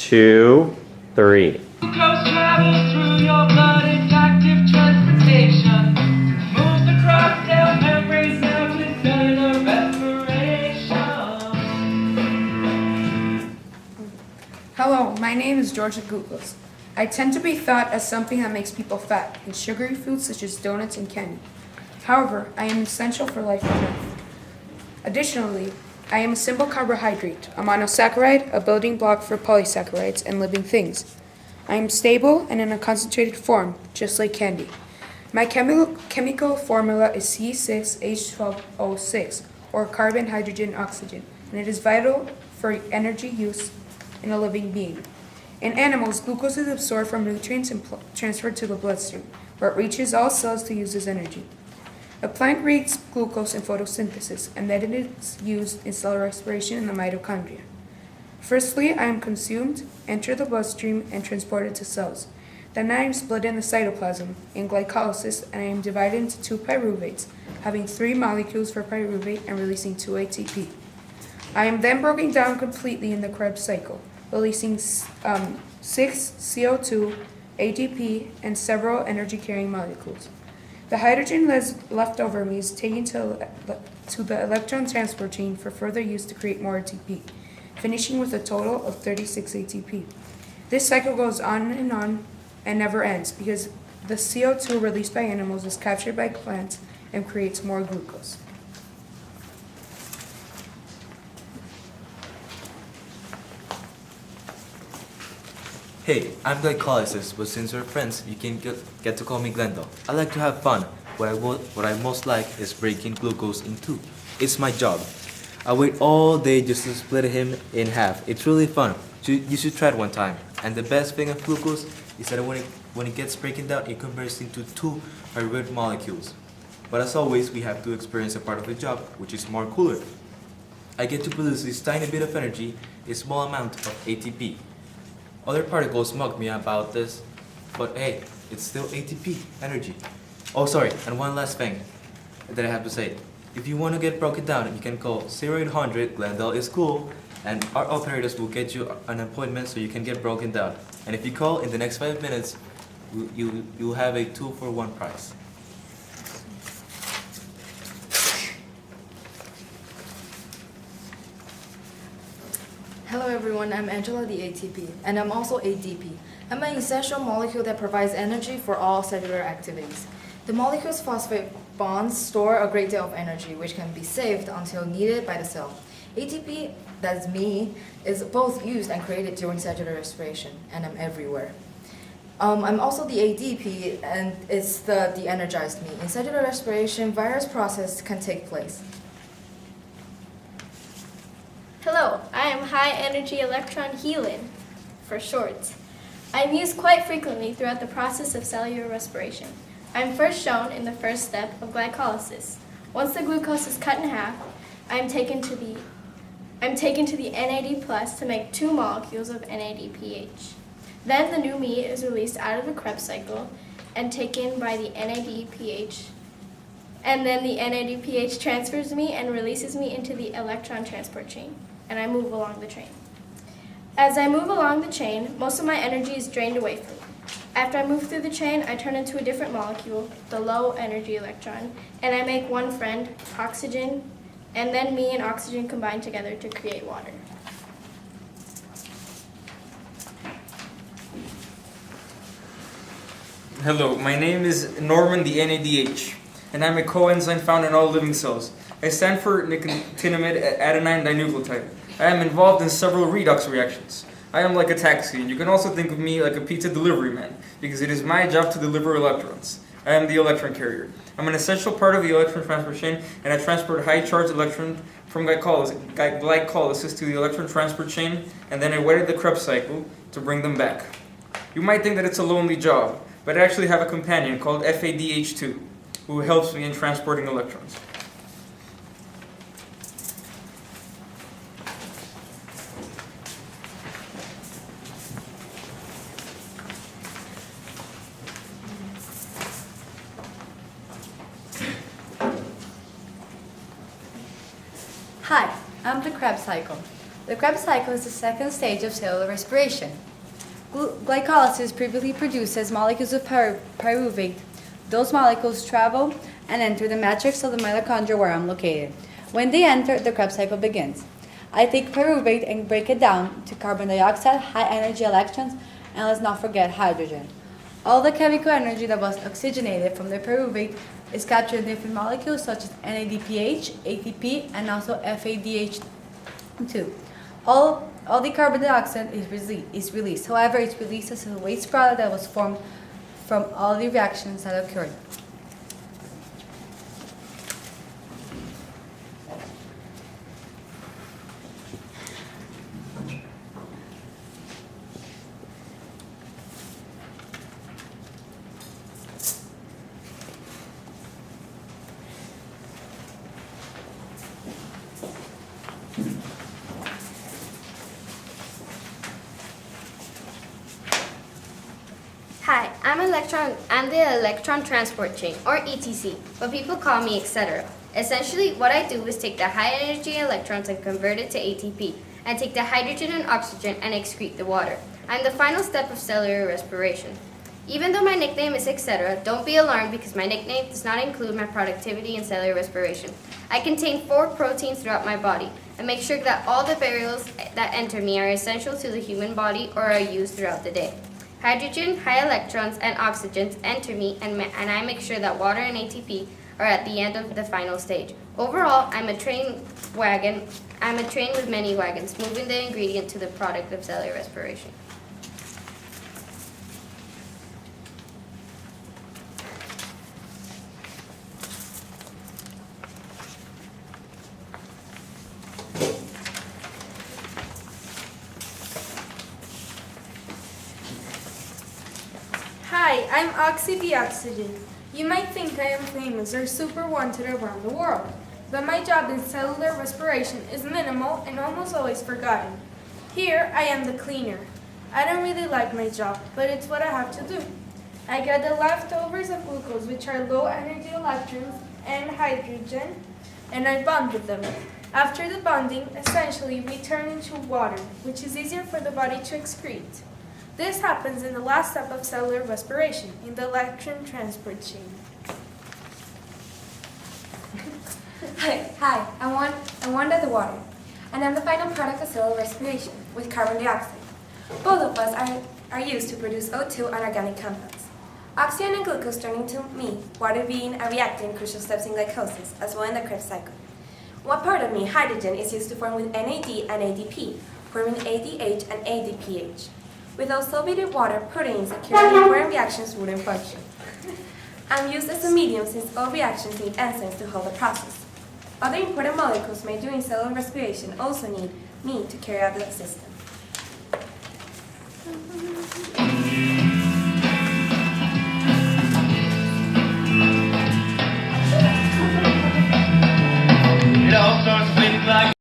2, 3. Glucose travels through your blood, it's active transportation. Moves across cell membranes now to cellular respiration. Hello, my name is Georgia Glucose. I tend to be thought as something that makes people fat in sugary foods such as donuts and candy. However, I am essential for life on Earth. Additionally, I am a simple carbohydrate, a monosaccharide, a building block for polysaccharides and living things. I am stable and in a concentrated form, just like candy. My chemical formula is C6H12O6, or carbon, hydrogen, oxygen, and it is vital for energy use in a living being. In animals, glucose is absorbed from nutrients and transferred to the bloodstream, where it reaches all cells to use as energy. A plant creates glucose in photosynthesis, and then it is used in cell respiration in the mitochondria. Firstly, I am consumed, enter the bloodstream, and transported to cells. Then I am split in the cytoplasm in glycolysis, and I am divided into two pyruvates, having 3 molecules for pyruvate and releasing 2 ATP. I am then broken down completely in the Krebs cycle, releasing 6 CO2, ATP, and several energy-carrying molecules. The hydrogen left over me is taken to the electron transport chain for further use to create more ATP, finishing with a total of 36 ATP. This cycle goes on and never ends because the CO2 released by animals is captured by plants and creates more glucose. Hey, I'm Glycolysis, but since we're friends, you can get to call me Glendale. I like to have fun. What I most like is breaking glucose in two. It's my job. I wait all day just to split him in half. It's really fun. You should try it one time. And the best thing of glucose is that when it gets broken down, it converts into 2 pyruvate molecules. But as always, we have to experience a part of the job, which is more cooler. I get to produce this tiny bit of energy, a small amount of ATP. Other particles mock me about this, but hey, it's still ATP, energy. Oh, sorry, and one last thing that I have to say. If you want to get broken down, you can call 0800 Glendale is cool, and our operators will get you an appointment so you can get broken down. And if you call in the next 5 minutes, you'll have a 2-for-1 price. Hello everyone, I'm Angela the ATP, and I'm also ADP. I'm an essential molecule that provides energy for all cellular activities. The molecule's phosphate bonds store a great deal of energy, which can be saved until needed by the cell. ATP, that's me, is both used and created during cellular respiration, and I'm everywhere. I'm also the ADP, and it's the de-energized me. In cellular respiration, various processes can take place. Hello, I am high energy electron helin, for short. I am used quite frequently throughout the process of cellular respiration. I am first shown in the first step of glycolysis. Once the glucose is cut in half, I am taken to the NAD+ to make 2 molecules of NADPH. Then the new me is released out of the Krebs cycle and taken by the NADPH. And then the NADPH transfers me and releases me into the electron transport chain, and I move along the chain. As I move along the chain, most of my energy is drained away from me. After I move through the chain, I turn into a different molecule, the low energy electron, and I make one friend, oxygen, and then me and oxygen combine together to create water. Hello, my name is Norman the NADH, and I'm a coenzyme found in all living cells. I stand for nicotinamide adenine dinucleotide. I am involved in several redox reactions. I am like a taxi, and you can also think of me like a pizza delivery man, because it is my job to deliver electrons. I am the electron carrier. I'm an essential part of the electron transport chain, and I transport high-charged electrons from glycolysis to the electron transport chain, and then I wait the Krebs cycle to bring them back. You might think that it's a lonely job, but I actually have a companion called FADH2, who helps me in transporting electrons. Hi, I'm the Krebs cycle. The Krebs cycle is the second stage of cellular respiration. Glycolysis previously produces molecules of pyruvate. Those molecules travel and enter the matrix of the mitochondria where I'm located. When they enter, the Krebs cycle begins. I take pyruvate and break it down to carbon dioxide, high energy electrons, and let's not forget hydrogen. All the chemical energy that was oxygenated from the pyruvate is captured in different molecules such as NADPH, ATP, and also FADH2. All the carbon dioxide is released. However, it's released as a waste product that was formed from all the reactions that occurred. Hi, I'm the electron transport chain, or ETC, but people call me etc. Essentially, what I do is take the high energy electrons and convert it to ATP, and take the hydrogen and oxygen and excrete the water. I'm the final step of cellular respiration. Even though my nickname is etc., don't be alarmed because my nickname does not include my productivity in cellular respiration. I contain 4 proteins throughout my body, and make sure that all the variables that enter me are essential to the human body or are used throughout the day. Hydrogen, high electrons, and oxygens enter me, and I make sure that water and ATP are at the end of the final stage. Overall, I'm a train with many wagons, moving the ingredient to the product of cellular respiration. Hi, I'm Oxy the Oxygen. You might think I am famous or super wanted around the world, but my job in cellular respiration is minimal and almost always forgotten. Here, I am the cleaner. I don't really like my job, but it's what I have to do. I get the leftovers of glucose, which are low energy electrons and hydrogen, and I bond with them. After the bonding, essentially we turn into water, which is easier for the body to excrete. This happens in the last step of cellular respiration, in the electron transport chain. Hi, I'm Wanda the Water, and I'm the final product of cellular respiration with carbon dioxide. Both of us are used to produce O2 and organic compounds. Oxygen and glucose turn into me, water being a reactor in crucial steps in glycosis, as well in the Krebs cycle. One part of me, hydrogen, is used to form with NAD and ADP, forming ADH and ADPH. Without solvated water, proteins occurring in important reactions wouldn't function. I'm used as a medium since all reactions need enzymes to hold the process. Other important molecules made during cellular respiration also need me to carry out the system.